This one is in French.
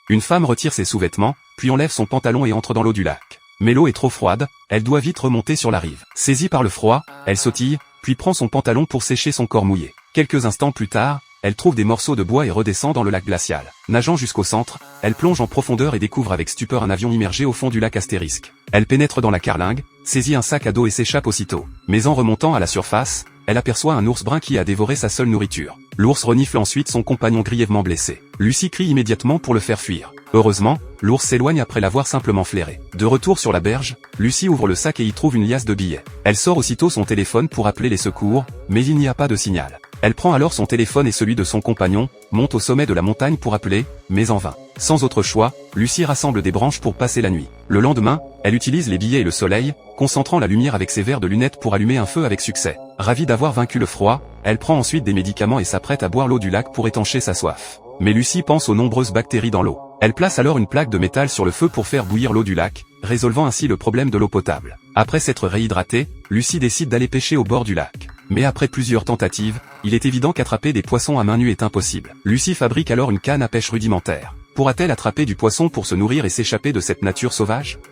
Une femme retire ses sous-vêtements, puis enlève son pantalon et entre dans l'eau du lac. Mais l'eau est trop froide, elle doit vite remonter sur la rive. Saisie par le froid, elle sautille, puis prend son pantalon pour sécher son corps mouillé. Quelques instants plus tard, elle trouve des morceaux de bois et redescend dans le lac glacial. Nageant jusqu'au centre, elle plonge en profondeur et découvre avec stupeur un avion immergé au fond du lac Astérisque. Elle pénètre dans la carlingue, saisit un sac à dos et s'échappe aussitôt. Mais en remontant à la surface, elle aperçoit un ours brun qui a dévoré sa seule nourriture. L'ours renifle ensuite son compagnon grièvement blessé. Lucie crie immédiatement pour le faire fuir. Heureusement, l'ours s'éloigne après l'avoir simplement flairé. De retour sur la berge, Lucie ouvre le sac et y trouve une liasse de billets. Elle sort aussitôt son téléphone pour appeler les secours, mais il n'y a pas de signal. Elle prend alors son téléphone et celui de son compagnon, monte au sommet de la montagne pour appeler, mais en vain. Sans autre choix, Lucie rassemble des branches pour passer la nuit. Le lendemain, elle utilise les billets et le soleil, concentrant la lumière avec ses verres de lunettes pour allumer un feu avec succès. Ravie d'avoir vaincu le froid, elle prend ensuite des médicaments et s'apprête à boire l'eau du lac pour étancher sa soif. Mais Lucie pense aux nombreuses bactéries dans l'eau. Elle place alors une plaque de métal sur le feu pour faire bouillir l'eau du lac, résolvant ainsi le problème de l'eau potable. Après s'être réhydratée, Lucie décide d'aller pêcher au bord du lac. Mais après plusieurs tentatives, il est évident qu'attraper des poissons à main nue est impossible. Lucie fabrique alors une canne à pêche rudimentaire. Pourra-t-elle attraper du poisson pour se nourrir et s'échapper de cette nature sauvage ?